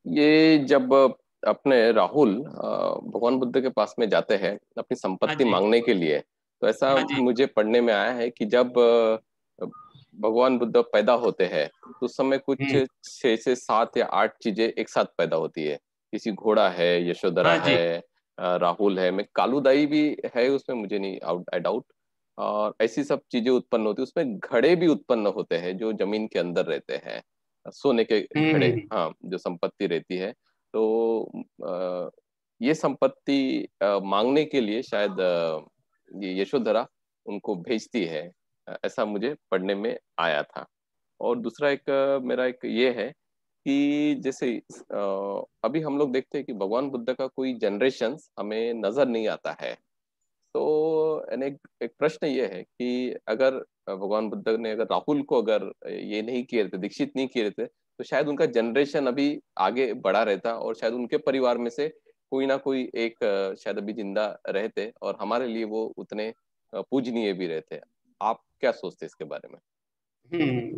ये जब अपने राहुल भगवान बुद्ध के पास में जाते हैं अपनी हाँ संपत्ति जी। मांगने के लिए, तो ऐसा हाँ जी। मुझे पढ़ने में आया है कि जब भगवान बुद्ध पैदा होते हैं तो उस समय कुछ हम्म। 6 से 7 या 8 चीजें एक साथ पैदा होती है। किसी घोड़ा है, यशोधरा हाँ है, जी। राहुल है, मैं कालूदाई भी है उसमें, मुझे नहीं आई डाउट। और ऐसी सब चीजें उत्पन्न होती है, उसमें घड़े भी उत्पन्न होते हैं जो जमीन के अंदर रहते हैं, सोने के घड़े, हम्म। हाँ, जो संपत्ति रहती है। तो ये संपत्ति मांगने के लिए शायद ये यशोधरा उनको भेजती है, ऐसा मुझे पढ़ने में आया था। और दूसरा एक मेरा एक ये है कि जैसे अभी हम लोग देखते हैं कि भगवान बुद्ध का कोई जनरेशन हमें नजर नहीं आता है। तो यानी एक प्रश्न ये है कि अगर भगवान बुद्ध ने अगर राहुल को अगर ये नहीं किए रहते, दीक्षित नहीं किए रहते, तो शायद उनका जनरेशन अभी आगे बढ़ा रहता और शायद उनके परिवार में से कोई ना कोई एक शायद अभी जिंदा रहते और हमारे लिए वो उतने पूजनीय भी रहते। आप क्या सोचते हैं इसके बारे में?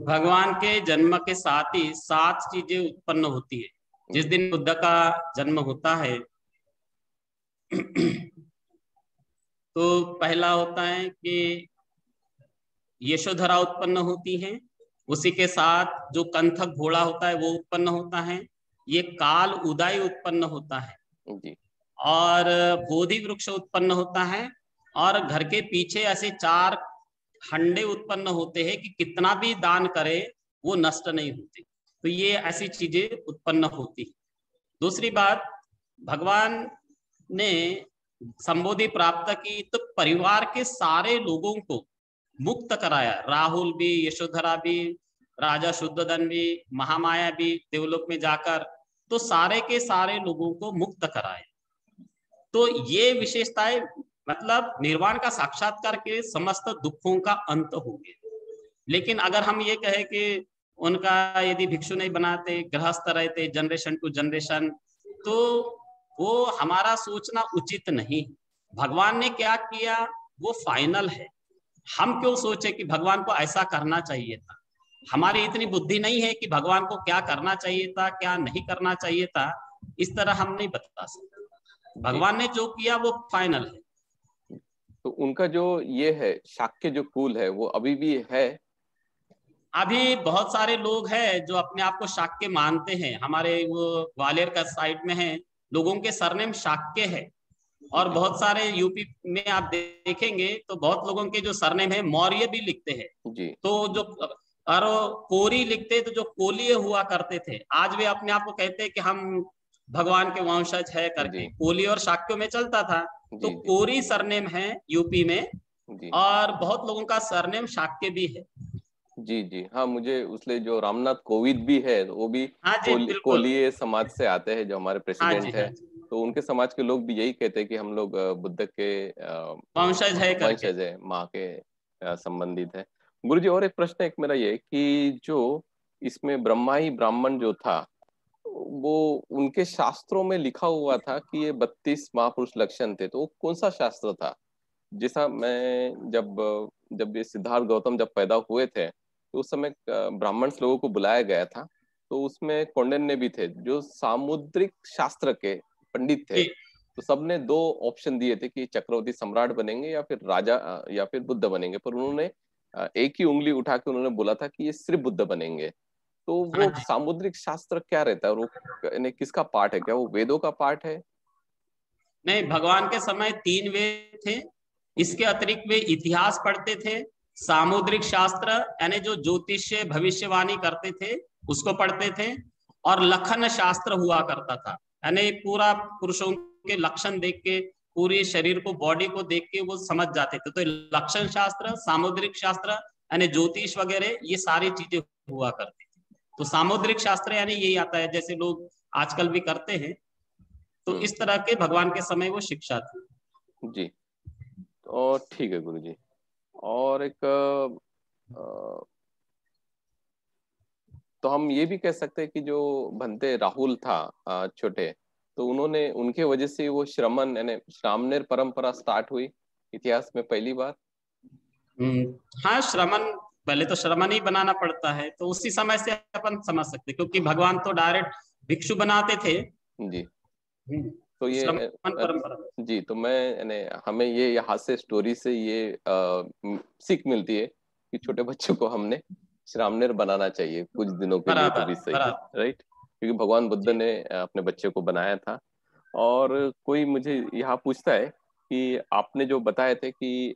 भगवान के जन्म के साथ ही 7 चीजें उत्पन्न होती है। जिस जी। दिन बुद्ध का जन्म होता है तो पहला होता है कि यशोधरा उत्पन्न होती है। उसी के साथ जो कंथक घोड़ा होता है वो उत्पन्न होता है। ये काल उदय उत्पन्न होता है जी। और बोधि वृक्ष उत्पन्न होता है। और घर के पीछे ऐसे 4 हंडे उत्पन्न होते हैं कि कितना भी दान करे वो नष्ट नहीं होते। तो ये ऐसी चीजें उत्पन्न होती। दूसरी बात, भगवान ने संबोधि प्राप्त की तो परिवार के सारे लोगों को मुक्त कराया। राहुल भी, यशोधरा भी, राजा शुद्धोधन भी, महामाया भी देवलोक में जाकर तो सारे के सारे लोगों को मुक्त कराया। तो ये विशेषताएं मतलब निर्वाण का साक्षात्कार के समस्त दुखों का अंत हो गया। लेकिन अगर हम ये कहें कि उनका यदि भिक्षु नहीं बनाते, गृहस्थ रहते जनरेशन टू जनरेशन, तो वो हमारा सोचना उचित नहीं। भगवान ने क्या किया वो फाइनल है। हम क्यों सोचे कि भगवान को ऐसा करना चाहिए था। हमारी इतनी बुद्धि नहीं है कि भगवान को क्या करना चाहिए था क्या नहीं करना चाहिए था, इस तरह हम नहीं बता सकते। जी। भगवान ने जो किया वो फाइनल है। तो उनका जो ये है शाक्य जो कुल है वो अभी भी है? अभी बहुत सारे लोग हैं जो अपने आप को शाक्य मानते हैं। हमारे वो ग्वालियर का साइड में है, लोगों के सरनेम शाक्य है। और जी। बहुत सारे यूपी में आप देखेंगे तो बहुत लोगों के जो सरनेम है मौर्य भी लिखते हैं। जी। तो जो और कोरी लिखते तो जो कोलीय हुआ करते थे, आज वे अपने आप को कहते हैं कि हम भगवान के वंशज है करके। जी। कोली और शाक्यों में चलता था। तो जी। जी। कोरी सरनेम है यूपी में। जी। और बहुत लोगों का सरनेम शाक्य भी है। जी। जी। हाँ, मुझे उसले जो रामनाथ कोविंद भी है वो भी हाँ जी बिल्कुल। कोलीय समाज से आते हैं, जो हमारे हाँ जी। प्रेसिडेंट है। हाँ जी, तो उनके समाज के लोग भी यही कहते हैं कि हम लोग बुद्ध के वंशज है करके। वंशज है, माँ के संबंधित है। गुरुजी, और एक प्रश्न एक मेरा ये है कि जो इसमें ब्रह्मा ही ब्राह्मण जो था, वो उनके शास्त्रों में लिखा हुआ था कि ये 32 महापुरुष लक्षण थे, तो वो कौन सा शास्त्र था? जैसा मैं जब ये सिद्धार्थ गौतम जब पैदा हुए थे तो उस समय ब्राह्मण लोगों को बुलाया गया था। तो उसमें कौंडिन्य भी थे जो सामुद्रिक शास्त्र के पंडित थे। जी। तो सबने 2 ऑप्शन दिए थे कि चक्रवर्ती सम्राट बनेंगे या फिर राजा या फिर बुद्ध बनेंगे, पर उन्होंने एक ही उंगली उठा के उन्होंने बोला था कि ये सिर्फ बुद्ध बनेंगे। तो हाँ वो जी। सामुद्रिक शास्त्र क्या रहता है और वो यानी किसका पार्ट है? क्या वो वेदों का पार्ट है? नहीं, भगवान के समय 3 वेद थे। जी। इसके अतिरिक्त वे इतिहास पढ़ते थे, सामुद्रिक शास्त्र यानी जो ज्योतिष्य भविष्यवाणी करते थे उसको पढ़ते थे। और लक्षण शास्त्र हुआ करता था, यानी पूरा पुरुषों के लक्षण देख के पूरी शरीर को बॉडी को देख के वो समझ जाते थे। तो लक्षण शास्त्र, सामुद्रिक शास्त्र यानी ज्योतिष वगैरह ये सारी चीजें हुआ करती थी। तो सामुद्रिक शास्त्र यानी यही आता है जैसे लोग आजकल भी करते हैं। तो हम्म। इस तरह के भगवान के समय वो शिक्षा थी। जी। और ठीक है गुरु जी। और एक तो हम ये भी कह सकते हैं कि जो भंते राहुल था छोटे, तो उन्होंने उनके वजह से वो श्रमण यानी श्रामणेर परंपरा स्टार्ट हुई इतिहास में पहली बार। हाँ, श्रमण पहले तो श्रमण ही बनाना पड़ता है तो उसी समय से अपन समझ सकते हैं, क्योंकि भगवान तो डायरेक्ट भिक्षु बनाते थे। जी। तो ये श्रमण परंपरा। जी, तो मैं यानी हमें ये यहाँ से स्टोरी से ये सीख मिलती है कि छोटे बच्चों को हमने श्रामणेर बनाना चाहिए कुछ दिनों के लिए तो बराबर भी सही, बराबर। राइट, क्योंकि भगवान बुद्ध जी ने अपने बच्चे को बनाया था। और कोई मुझे यहाँ पूछता है कि आपने जो बताए थे कि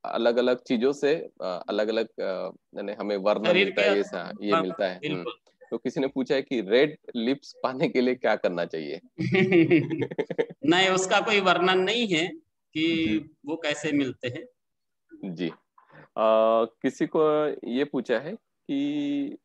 अलग अलग चीजों से अलग अलग यानी हमें वर्ण शरीर मिलता के है, ये मिलता है। बिल्कुल। तो किसी ने पूछा है कि रेड लिप्स पाने के लिए क्या करना चाहिए? नहीं, उसका कोई वर्णन नहीं है कि जी वो कैसे मिलते हैं। जी। किसी को ये पूछा है कि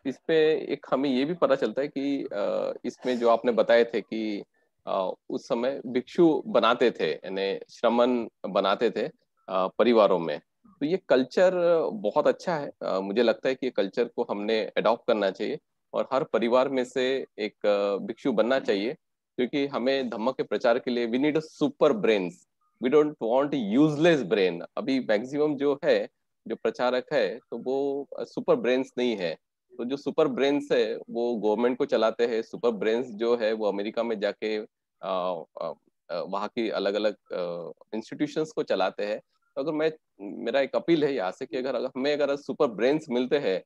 इस पे एक हमें ये भी पता चलता है कि इसमें जो आपने बताए थे कि उस समय भिक्षु बनाते थे यानी श्रमण बनाते थे परिवारों में। तो ये कल्चर बहुत अच्छा है। मुझे लगता है कि ये कल्चर को हमने अडॉप्ट करना चाहिए और हर परिवार में से एक भिक्षु बनना चाहिए, क्योंकि हमें धम्म के प्रचार के लिए we need a super brains, we don't want useless brain. अभी मैक्सिमम जो है, जो प्रचारक है, तो वो सुपर ब्रेन्स नहीं है। तो जो सुपर ब्रेन्स है वो गवर्नमेंट को चलाते हैं, सुपर ब्रेन्स जो है वो अमेरिका में जाके वहाँ की अलग अलग इंस्टीट्यूशंस को चलाते हैं। तो अगर मैं, मेरा एक अपील है यहाँ से कि अगर हमें अगर सुपर ब्रेन्स मिलते हैं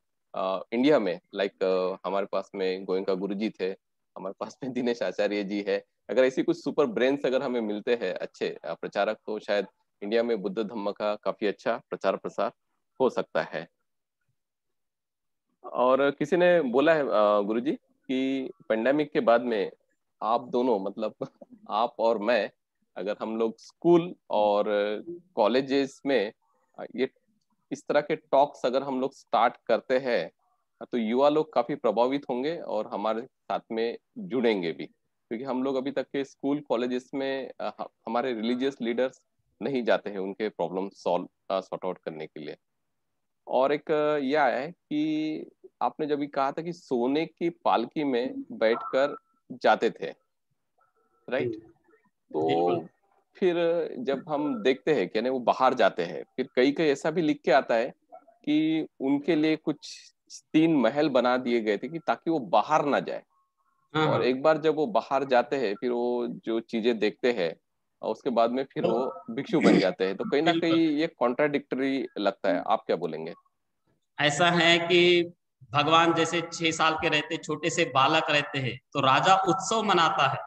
इंडिया में, लाइक हमारे पास में गोयनका गुरुजी थे, हमारे पास में दिनेश आचार्य जी है, अगर ऐसी कुछ सुपर ब्रेन्स अगर हमें मिलते हैं अच्छे प्रचारक, तो शायद इंडिया में बुद्ध धम्म का काफी अच्छा प्रचार प्रसार हो सकता है। और किसी ने बोला है गुरुजी कि पेंडेमिक के बाद में आप दोनों, मतलब आप और मैं, अगर हम लोग स्कूल और कॉलेजेस में ये इस तरह के टॉक्स अगर हम लोग स्टार्ट करते हैं, तो युवा लोग काफी प्रभावित होंगे और हमारे साथ में जुड़ेंगे भी, क्योंकि हम लोग अभी तक के स्कूल कॉलेजेस में हमारे रिलीजियस लीडर्स नहीं जाते हैं उनके प्रॉब्लम सॉल्व सॉर्ट आउट करने के लिए। और एक ये आया है कि आपने जब भी कहा था कि सोने की पालकी में बैठकर जाते थे, राइट? बिल्कुल। तो फिर जब हम देखते हैं कि यानी वो बाहर जाते हैं, फिर कई कई ऐसा भी लिख के आता है कि उनके लिए कुछ 3 महल बना दिए गए थे कि ताकि वो बाहर ना जाए। हाँ और हाँ। एक बार जब वो बाहर जाते हैं, फिर वो जो चीजें देखते हैं और उसके बाद में फिर वो भिक्षु बन जाते हैं। तो कहीं ना बिल्कुल। कहीं ये कॉन्ट्राडिक्टरी लगता है, आप क्या बोलेंगे? ऐसा है कि भगवान जैसे 6 साल के रहते, छोटे से बालक रहते हैं, तो राजा उत्सव मनाता है,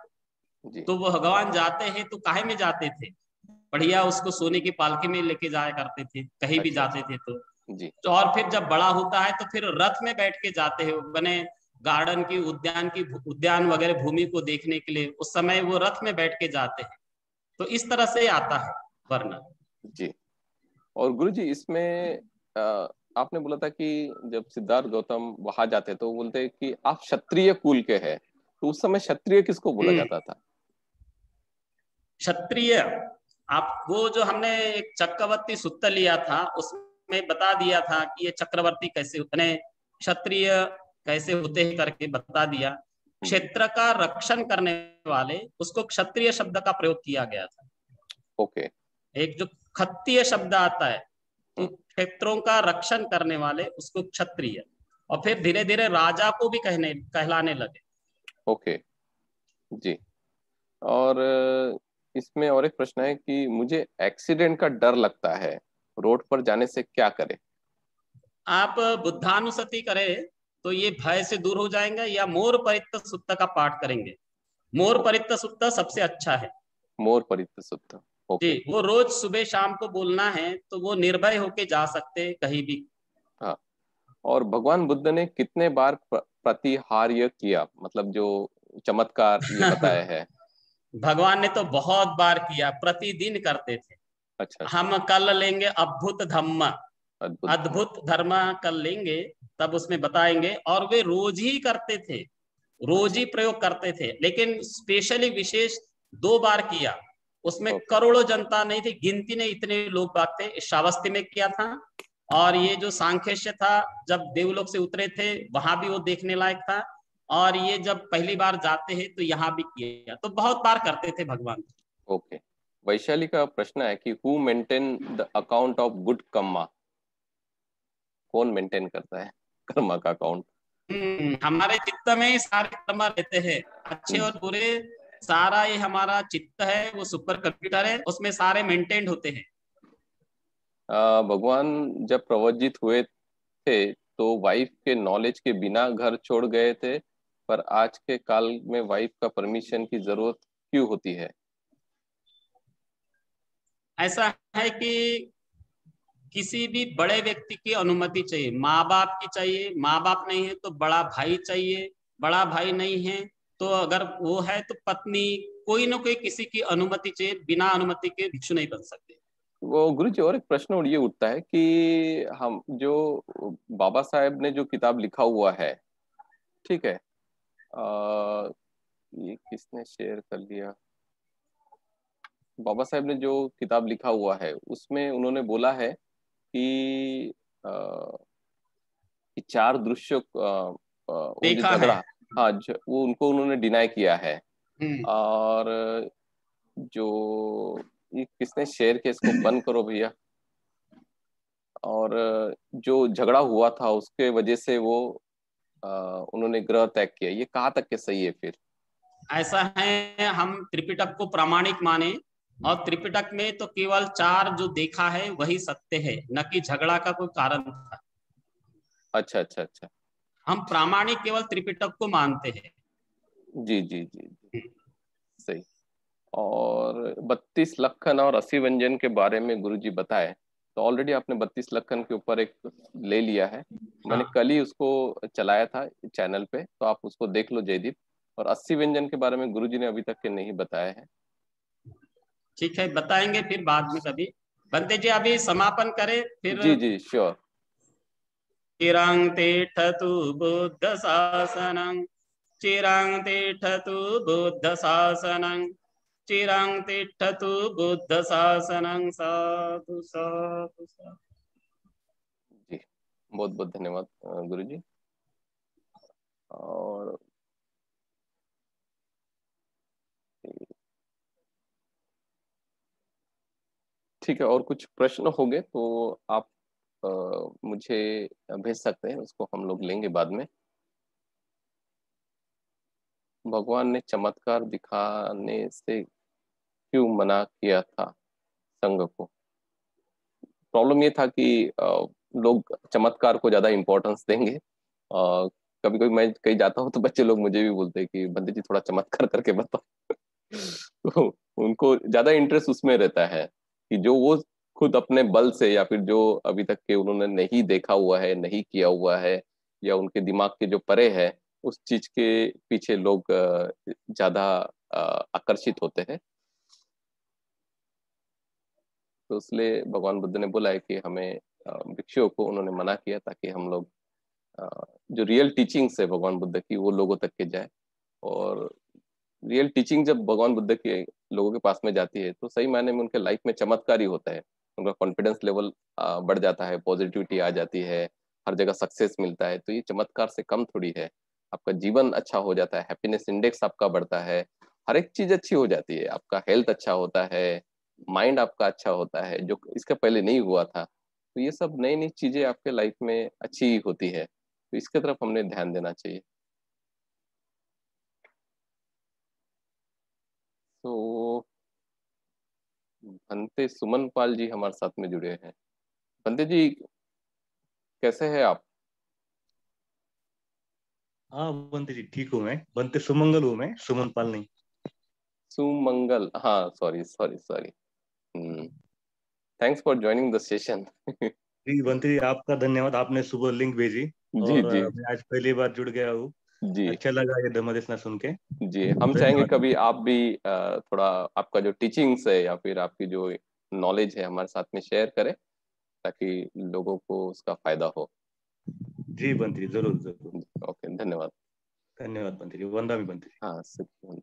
जी तो वो भगवान जाते हैं तो काहे में जाते थे? बढ़िया उसको सोने की पालकी में लेके जाया करते थे, कहीं भी अच्छा जाते अच्छा। थे जी तो और फिर जब बड़ा होता है तो फिर रथ में बैठ के जाते हैं, बने गार्डन की, उद्यान वगैरह भूमि को देखने के लिए, उस समय वो रथ में बैठ के जाते हैं। तो इस तरह से आता है वर्णन। जी। और गुरु जी इसमें आपने बोला था कि जब सिद्धार्थ गौतम वहां जाते तो बोलते हैं कि आप क्षत्रिय कुल के हैं, तो उस समय क्षत्रिय किसको बोला हम्म। जाता था? क्षत्रिय, आप वो जो हमने एक चक्रवर्ती सूत्र लिया था उसमें बता दिया था कि ये चक्रवर्ती कैसे होते, क्षत्रिय कैसे होते हैं करके बता दिया। जी। क्षेत्र का रक्षण करने वाले, उसको क्षत्रिय शब्द का प्रयोग किया गया था। ओके। एक जो खत्तीय शब्द आता है, तो हम्म, क्षेत्रों का रक्षण करने वाले उसको क्षत्रिय, और फिर धीरे धीरे राजा को भी कहलाने लगे। ओके। जी। और इसमें और एक प्रश्न है कि मुझे एक्सीडेंट का डर लगता है, रोड पर जाने से क्या करें? आप बुद्धानुसति करें तो ये भय से दूर हो जाएंगे, या मोर परित्त सुत्त का पाठ करेंगे। मोर ओ, परित्त सुत्त सबसे अच्छा है। मोर परित सुत्त। जी, ओके। वो रोज सुबह शाम को बोलना है तो वो निर्भय होके जा सकते हैं कहीं भी। हाँ। और भगवान बुद्ध ने कितने बार प्रतिहार्य किया, मतलब जो चमत्कार ये बताया है? भगवान ने तो बहुत बार किया, प्रतिदिन करते थे। अच्छा अच्छा। हम कल लेंगे अद्भुत धम्म, अद्भुत धम्म। अद्भुत धर्म कल लेंगे, तब उसमें बताएंगे। और वे रोज ही करते थे, रोज अच्छा। ही प्रयोग करते थे, लेकिन स्पेशली विशेष 2 बार किया। उसमें ओके। करोड़ों जनता नहीं थी, गिनती नहीं, इतने लोग बाग थे। श्रावस्ती में किया था, और ये जो सांखेश्य था, जब देवलोक से उतरे थे वहां भी वो देखने लायक था। और ये जब पहली बार जाते हैं तो यहाँ भी किया, तो बहुत बार करते थे भगवान। ओके। वैशाली का प्रश्न है कि who maintain the account of good Karma? कौन मेंटेन करता है कर्मा का अकाउंट? हमारे चित्त में ही सारे कर्म रहते हैं, अच्छे और बुरे। सारा ये हमारा चित्त है, वो सुपर कंप्यूटर है, उसमें सारे मेंटेन्ड होते हैं। भगवान जब प्रवजित हुए थे तो वाइफ के नॉलेज के बिना घर छोड़ गए थे, पर आज के काल में वाइफ का परमिशन की जरूरत क्यों होती है? ऐसा है कि किसी भी बड़े व्यक्ति की अनुमति चाहिए, माँ बाप की चाहिए, माँ बाप नहीं है तो बड़ा भाई चाहिए, बड़ा भाई नहीं है तो अगर वो है तो पत्नी, कोई ना कोई किसी की अनुमति चाहिए, बिना अनुमति के भिक्षु नहीं बन सकते। वो गुरु जी, और एक प्रश्न और ये उठता है कि हम जो बाबा साहेब ने जो किताब लिखा हुआ है, ठीक है, ये किसने शेयर कर लिया? बाबा साहेब ने जो किताब लिखा हुआ है उसमें उन्होंने बोला है कि कि चार दृश्य वो जो देखा है। झगड़ा, हाँ, वो उनको उन्होंने डिनाई किया है। हम्म। और जो ये किसने शेयर किया, इसको बंद करो भैया। और जो झगड़ा हुआ था उसके वजह से वो उन्होंने ग्रह त्याग किया, ये कहाँ तक के सही है फिर? ऐसा है, हम त्रिपिटक को प्रामाणिक माने, और त्रिपिटक में तो केवल चार जो देखा है वही सत्य है, न कि झगड़ा का कोई कारण था। अच्छा अच्छा अच्छा। हम प्रामाणिक केवल त्रिपिटक को मानते हैं। जी जी जी जी, सही। और 32 लक्षण और 80 व्यंजन के बारे में गुरुजी बताए, तो ऑलरेडी आपने 32 लक्षण के ऊपर एक ले लिया है। मैंने हाँ, कल ही उसको चलाया था चैनल पे, तो आप उसको देख लो जयदीप। और 80 व्यंजन के बारे में गुरुजी ने अभी तक के नहीं बताया है। ठीक है, बताएंगे फिर बाद में कभी। बंते जी अभी समापन करें फिर। जी जी श्योर। चिरांग तिष्ठतु बुद्ध शासनं, चिरांग तिष्ठतु बुद्ध शासनं, चिरांग तिष्ठतु बुद्ध शासनं। साधु साधु साधु। जी, बहुत बहुत धन्यवाद गुरुजी। और ठीक है, और कुछ प्रश्न हो गए तो आप मुझे भेज सकते हैं, उसको हम लोग लेंगे बाद में। भगवान ने चमत्कार दिखाने से क्यों मना किया था संघ को? प्रॉब्लम ये था कि लोग चमत्कार को ज्यादा इम्पोर्टेंस देंगे। कभी कभी मैं कहीं जाता हूँ तो बच्चे लोग मुझे भी बोलते हैं कि बंदे जी थोड़ा चमत्कार करके बताओ। तो उनको ज्यादा इंटरेस्ट उसमें रहता है कि जो वो खुद अपने बल से, या फिर जो अभी तक के उन्होंने नहीं देखा हुआ है, नहीं किया हुआ है, या उनके दिमाग के जो परे है, उस चीज के पीछे लोग ज्यादा आकर्षित होते हैं। तो इसलिए भगवान बुद्ध ने बोला है कि हमें भिक्षुओं को उन्होंने मना किया, ताकि हम लोग अ, जो रियल टीचिंग्स है भगवान बुद्ध की वो लोगों तक के जाए। और रियल टीचिंग जब भगवान बुद्ध के लोगों के पास में जाती है तो सही मायने में उनके लाइफ में चमत्कार ही होता है। उनका कॉन्फिडेंस लेवल बढ़ जाता है, पॉजिटिविटी आ जाती है, हर जगह सक्सेस मिलता है। तो ये चमत्कार से कम थोड़ी है। आपका जीवन अच्छा हो जाता है, हैप्पीनेस इंडेक्स आपका बढ़ता है, हर एक चीज अच्छी हो जाती है, आपका हेल्थ अच्छा होता है, माइंड आपका अच्छा होता है, जो इसका पहले नहीं हुआ था। तो ये सब नई नई चीजें आपके लाइफ में अच्छी होती है, तो इसके तरफ हमने ध्यान देना चाहिए। तो भंते सुमन पाल जी हमारे साथ में जुड़े हैं। भंते जी, कैसे हैं आप? हाँ बंते जी ठीक हूँ मैं। बनते सुमंगल हूँ मैं, सुमन पाल नहीं। सुमंगल, हाँ, sorry sorry sorry. Thanks for joining the session. जी बनते जी आपका धन्यवाद, आपने सुबह लिंक भेजी जी और जी मैं आज पहली बार जुड़ गया हूँ। जी अच्छा लगा ये धर्मदेशना सुन के। जी। हम चाहेंगे धन्यवाद। कभी आप भी थोड़ा आपका जो टीचिंग्स है या फिर आपकी जो नॉलेज है हमारे साथ में शेयर करें, ताकि लोगों को उसका फायदा हो। जी बनते जी जरूर जरूर। ओके, धन्यवाद। धन्यवाद बनते जी, वंदा भी बनते जी।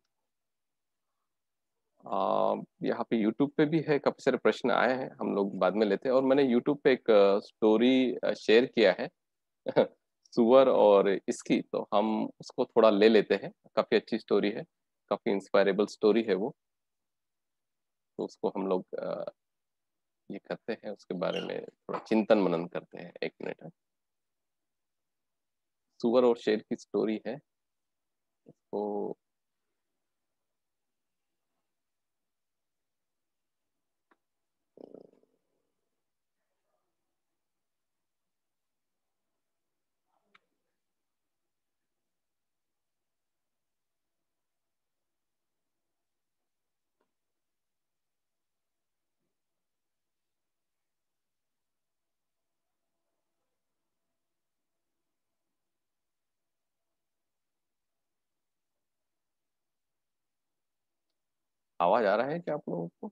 हाँ, यहाँ पे यूट्यूब पे भी है, काफी सारे प्रश्न आए हैं, हम लोग बाद में लेते हैं। और मैंने यूट्यूब पे एक स्टोरी शेयर किया है सुअर और इसकी, तो हम उसको थोड़ा ले लेते हैं। काफी अच्छी स्टोरी है, काफी इंस्पायरेबल स्टोरी है वो। तो उसको हम लोग ये करते हैं, उसके बारे में थोड़ा चिंतन मनन करते हैं। एक मिनट है। सुअर और शेर की स्टोरी है। तो आवाज आ रहा है क्या आप लोगों को?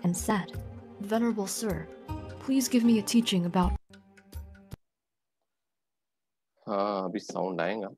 And said, "Venerable sir, please give me a teaching about..." हाँ, अभी साउंड आएगा।